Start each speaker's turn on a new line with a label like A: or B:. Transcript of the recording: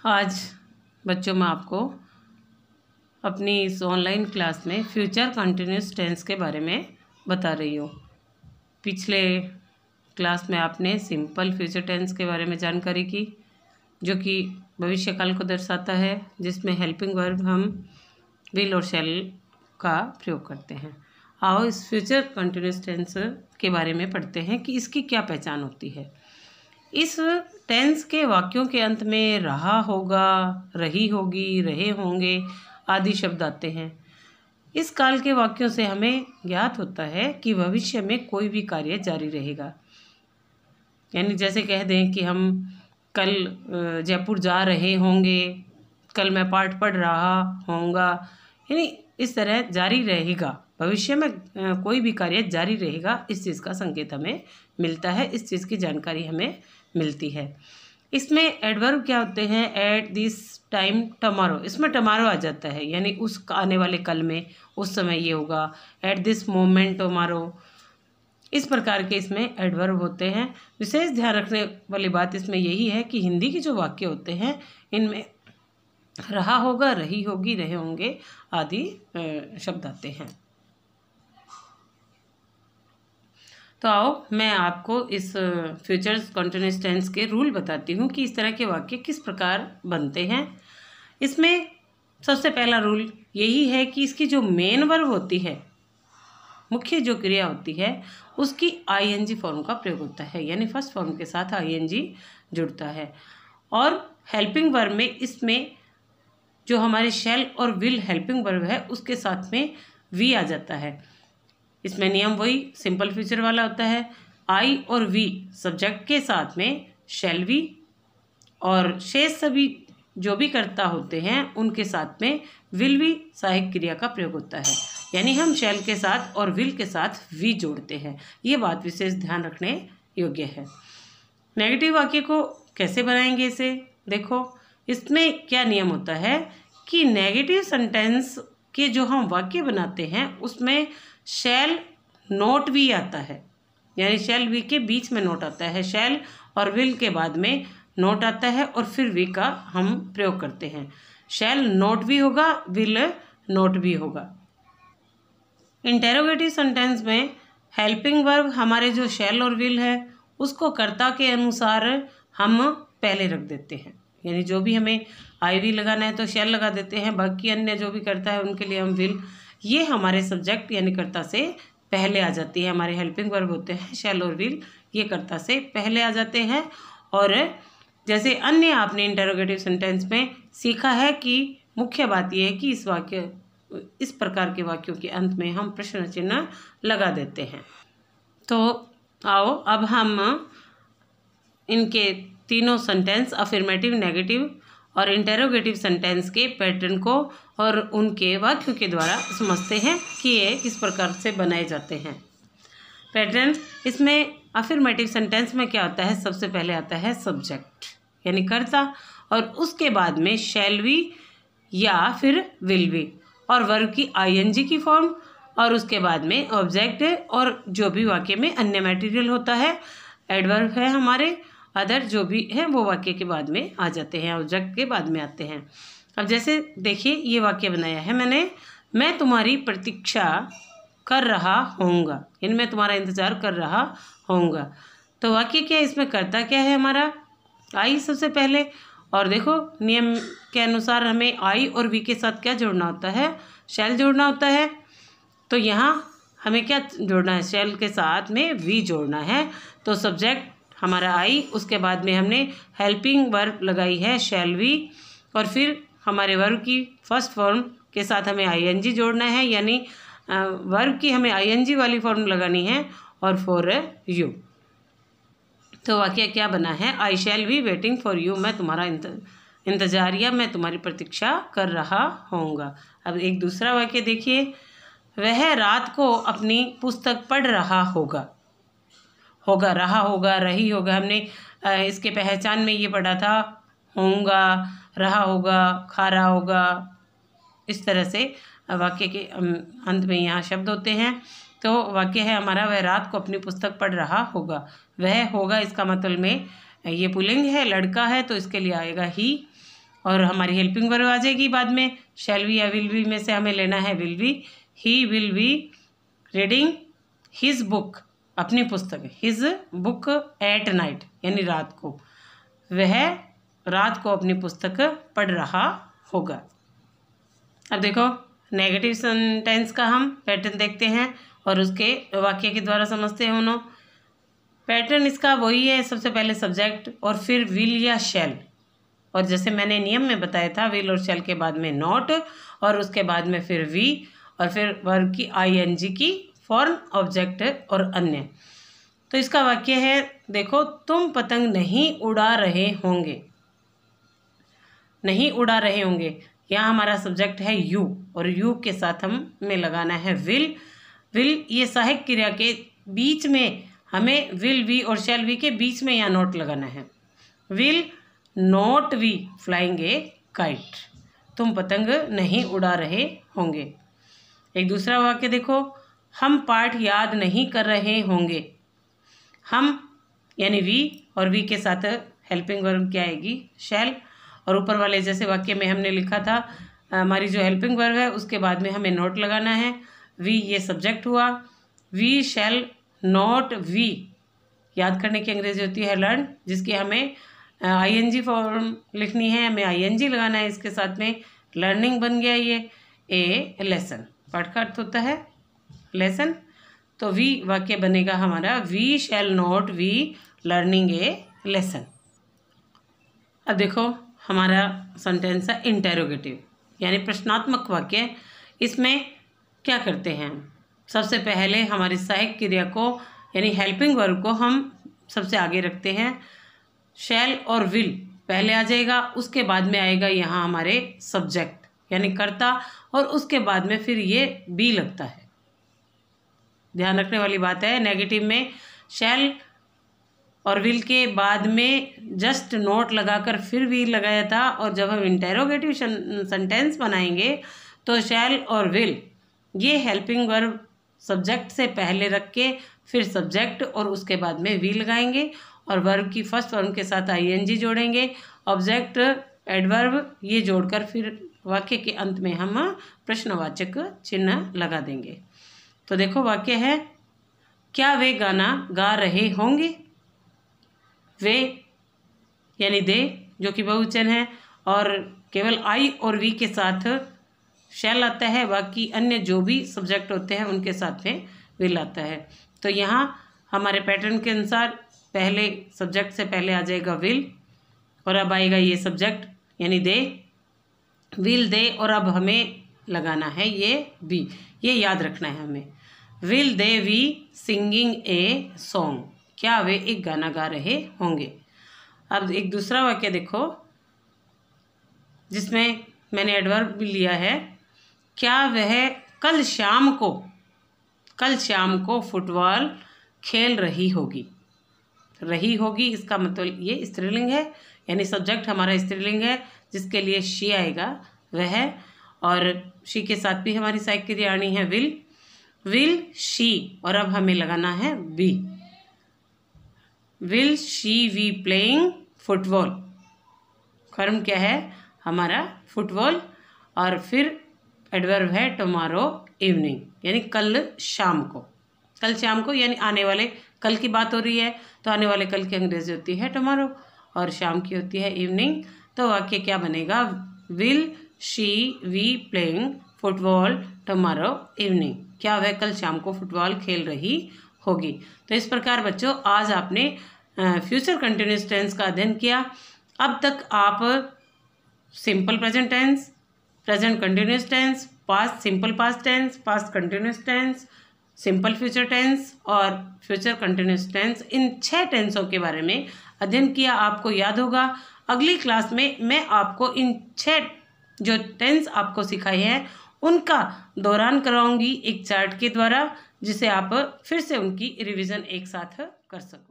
A: आज बच्चों मैं आपको अपनी इस ऑनलाइन क्लास में फ्यूचर कंटिन्यूस टेंस के बारे में बता रही हूँ। पिछले क्लास में आपने सिंपल फ्यूचर टेंस के बारे में जानकारी की, जो कि भविष्यकाल को दर्शाता है, जिसमें हेल्पिंग वर्ब हम विल और शैल का प्रयोग करते हैं। आओ इस फ्यूचर कंटिन्यूस टेंस के बारे में पढ़ते हैं कि इसकी क्या पहचान होती है। इस टेंस के वाक्यों के अंत में रहा होगा, रही होगी, रहे होंगे आदि शब्द आते हैं। इस काल के वाक्यों से हमें ज्ञात होता है कि भविष्य में कोई भी कार्य जारी रहेगा। यानी जैसे कह दें कि हम कल जयपुर जा रहे होंगे, कल मैं पाठ पढ़ रहा होऊंगा, यानी इस तरह जारी रहेगा। भविष्य में कोई भी कार्य जारी रहेगा, इस चीज़ का संकेत हमें मिलता है, इस चीज़ की जानकारी हमें मिलती है। इसमें एडवर्ब क्या होते हैं? एट दिस टाइम टमारो, इसमें टमारो आ जाता है, यानी उस आने वाले कल में, उस समय ये होगा। एट दिस मोमेंट टमारो, इस प्रकार के इसमें एडवर्ब होते हैं। विशेष ध्यान रखने वाली बात इसमें यही है कि हिंदी के जो वाक्य होते हैं इनमें रहा होगा, रही होगी, रहे होंगे आदि शब्द आते हैं। तो आओ मैं आपको इस फ्यूचर कंटिन्यूस टेंस के रूल बताती हूँ कि इस तरह के वाक्य किस प्रकार बनते हैं। इसमें सबसे पहला रूल यही है कि इसकी जो मेन वर्ब होती है, मुख्य जो क्रिया होती है, उसकी आईएनजी फॉर्म का प्रयोग होता है, यानी फर्स्ट फॉर्म के साथ आईएनजी जुड़ता है। और हेल्पिंग वर्ब में इसमें जो हमारे शैल और विल हेल्पिंग वर्ब है उसके साथ में वी आ जाता है। इसमें नियम वही सिंपल फ्यूचर वाला होता है। आई और वी सब्जेक्ट के साथ में शैल वी, और शेष सभी जो भी कर्ता होते हैं उनके साथ में विल वी सहायक क्रिया का प्रयोग होता है। यानी हम शैल के साथ और विल के साथ वी जोड़ते हैं। ये बात विशेष ध्यान रखने योग्य है। नेगेटिव वाक्य को कैसे बनाएंगे इसे देखो। इसमें क्या नियम होता है कि नेगेटिव सेंटेंस के जो हम वाक्य बनाते हैं उसमें शैल नोट वी आता है, यानी शैल वी के बीच में नोट आता है। शैल और विल के बाद में नोट आता है और फिर वी का हम प्रयोग करते हैं। शैल नोट भी होगा, विल नोट भी होगा। इंटेरोगेटिव सेंटेंस में हेल्पिंग वर्ब हमारे जो शैल और विल है उसको कर्ता के अनुसार हम पहले रख देते हैं, यानी जो भी हमें आई वी लगाना है तो शैल लगा देते हैं, बाकी अन्य जो भी करता है उनके लिए हम विल। ये हमारे सब्जेक्ट यानी कर्ता से पहले आ जाती है। हमारे हेल्पिंग वर्ब होते हैं शैल और विल, ये कर्ता से पहले आ जाते हैं। और जैसे अन्य आपने इंटरोगेटिव सेंटेंस में सीखा है कि मुख्य बात यह है कि इस प्रकार के वाक्यों के अंत में हम प्रश्न चिन्ह लगा देते हैं। तो आओ अब हम इनके तीनों सेंटेंस अफर्मेटिव, नेगेटिव और इंटेरोगेटिव सेंटेंस के पैटर्न को और उनके वाक्यों के द्वारा समझते हैं कि ये किस प्रकार से बनाए जाते हैं। पैटर्न इसमें अफर्मेटिव सेंटेंस में क्या होता है? सबसे पहले आता है सब्जेक्ट यानी कर्ता, और उसके बाद में शैल वी या फिर विल वी, और वर्ब की आईएनजी की फॉर्म, और उसके बाद में ऑब्जेक्ट और जो भी वाक्य में अन्य मटेरियल होता है। एडवर्ब है हमारे, अदर जो भी है वो वाक्य के बाद में आ जाते हैं, ऑब्जेक्ट के बाद में आते हैं। अब जैसे देखिए ये वाक्य बनाया है मैंने, मैं तुम्हारी प्रतीक्षा कर रहा होऊंगा, यानी मैं तुम्हारा इंतजार कर रहा होऊंगा। तो वाक्य क्या है? इसमें कर्ता क्या है? हमारा आई सबसे पहले। और देखो नियम के अनुसार हमें आई और वी के साथ क्या जोड़ना होता है? शैल जोड़ना होता है। तो यहाँ हमें क्या जोड़ना है? शैल के साथ में वी जोड़ना है। तो सब्जेक्ट हमारा आई, उसके बाद में हमने हेल्पिंग वर्ब लगाई है शैल वी, और फिर हमारे वर्ब की फर्स्ट फॉर्म के साथ हमें आईएनजी जोड़ना है, यानी वर्ब की हमें आईएनजी वाली फॉर्म लगानी है, और फॉर यू। तो वाक्य क्या बना है? I shall be waiting for you, मैं तुम्हारा इंतजार या मैं तुम्हारी प्रतीक्षा कर रहा होऊंगा। अब एक दूसरा वाक्य देखिए, वह रात को अपनी पुस्तक पढ़ रहा होगा। होगा, रहा होगा, रही होगा, हमने इसके पहचान में ये पढ़ा था, होऊंगा, रहा होगा, खा रहा होगा। इस तरह से वाक्य के अंत में यहाँ शब्द होते हैं। तो वाक्य है हमारा, वह रात को अपनी पुस्तक पढ़ रहा होगा। वह होगा इसका मतलब में ये पुल्लिंग है, लड़का है, तो इसके लिए आएगा ही। और हमारी हेल्पिंग वर्ब आ जाएगी बाद में। शैल बी या विल बी में से हमें लेना है will be. He will be reading his book, अपनी पुस्तक, हिज बुक एट नाइट यानी रात को, वह रात को अपनी पुस्तक पढ़ रहा होगा। अब देखो नेगेटिव सेंटेंस का हम पैटर्न देखते हैं और उसके वाक्य के द्वारा समझते हैं उन्होंने। पैटर्न इसका वही है, सबसे पहले सब्जेक्ट और फिर विल या शैल, और जैसे मैंने नियम में बताया था विल और शैल के बाद में नॉट और उसके बाद में फिर वी और फिर वर्ब की आईएनजी की फॉर्म, ऑब्जेक्ट और अन्य। तो इसका वाक्य है देखो, तुम पतंग नहीं उड़ा रहे होंगे, नहीं उड़ा रहे होंगे। यहाँ हमारा सब्जेक्ट है यू और यू के साथ हमें लगाना है विल। विल ये सहायक क्रिया के बीच में हमें विल वी और शैल वी के बीच में यहाँ नोट लगाना है। Will not we flying a kite, तुम पतंग नहीं उड़ा रहे होंगे। एक दूसरा वाक्य देखो, हम पाठ याद नहीं कर रहे होंगे। हम यानी वी और वी के साथ हेल्पिंग वर्ब क्या आएगी, शैल। और ऊपर वाले जैसे वाक्य में हमने लिखा था हमारी जो हेल्पिंग वर्ब है उसके बाद में हमें नोट लगाना है। वी ये सब्जेक्ट हुआ, वी शैल नॉट वी याद करने की अंग्रेजी होती है लर्न, जिसकी हमें आईएनजी फॉर्म लिखनी है, हमें आईएनजी लगाना है इसके साथ में। लर्निंग बन गया ये ए लेसन, पाठ का अर्थ होता है लेसन। तो वी वाक्य बनेगा हमारा we shall not we learning a lesson. अब देखो हमारा सेंटेंस है इंटेरोगेटिव यानी प्रश्नात्मक वाक्य। इसमें क्या करते हैं, सबसे पहले हमारी सहायक क्रिया को यानी हेल्पिंग वर्ब को हम सबसे आगे रखते हैं। शैल और विल पहले आ जाएगा, उसके बाद में आएगा यहाँ हमारे सब्जेक्ट यानी कर्ता, और उसके बाद में फिर ये बी लगता है। ध्यान रखने वाली बात है, नेगेटिव में शैल और विल के बाद में जस्ट नोट लगाकर फिर वी लगाया था, और जब हम इंटेरोगेटिव सेंटेंस बनाएंगे तो शैल और विल ये हेल्पिंग वर्ब सब्जेक्ट से पहले रख के फिर सब्जेक्ट और उसके बाद में वी लगाएंगे, और वर्ब की फर्स्ट फॉर्म के साथ आईएनजी जोड़ेंगे, ऑब्जेक्ट एडवर्ब ये जोड़कर फिर वाक्य के अंत में हम प्रश्नवाचक चिन्ह लगा देंगे। तो देखो वाक्य है, क्या वे गाना गा रहे होंगे। वे यानी दे जो कि बहुवचन है, और केवल आई और वी के साथ शैल आता है, बाकी अन्य जो भी सब्जेक्ट होते हैं उनके साथ में विल आता है। तो यहाँ हमारे पैटर्न के अनुसार पहले सब्जेक्ट से पहले आ जाएगा विल, और अब आएगा ये सब्जेक्ट यानी दे, विल दे, और अब हमें लगाना है ये बी, ये याद रखना है हमें। Will they we singing a song, क्या वे एक गाना गा रहे होंगे। अब एक दूसरा वाक्य देखो जिसमें मैंने एडवर्ब भी लिया है, क्या वह कल शाम को फुटबॉल खेल रही होगी। रही होगी इसका मतलब ये स्त्रीलिंग है, यानी सब्जेक्ट हमारा स्त्रीलिंग है जिसके लिए शी आएगा वह, और शी के साथ भी हमारी सहायक क्रिया आनी है विल शी, और अब हमें लगाना है be. Will she we playing football, कर्म क्या है हमारा फुटबॉल, और फिर एडवर्ब है टुमारो इवनिंग यानी कल शाम को। कल शाम को यानी आने वाले कल की बात हो रही है, तो आने वाले कल की अंग्रेजी होती है टुमारो और शाम की होती है इवनिंग। तो वाक्य क्या बनेगा, will she we playing football tomorrow evening, क्या वह कल शाम को फुटबॉल खेल रही होगी। तो इस प्रकार बच्चों आज आपने फ्यूचर कंटिन्यूस टेंस का अध्ययन किया। अब तक आप simple present tense, present continuous tense, past simple past tense, past continuous tense, simple future tense और फ्यूचर कंटिन्यूस टेंस, इन 6 टेंसों के बारे में अध्ययन किया। आपको याद होगा अगली क्लास में मैं आपको इन 6 जो टेंस आपको सिखाई है उनका दौरान कराऊंगी एक चार्ट के द्वारा, जिसे आप फिर से उनकी रिवीजन एक साथ कर सको।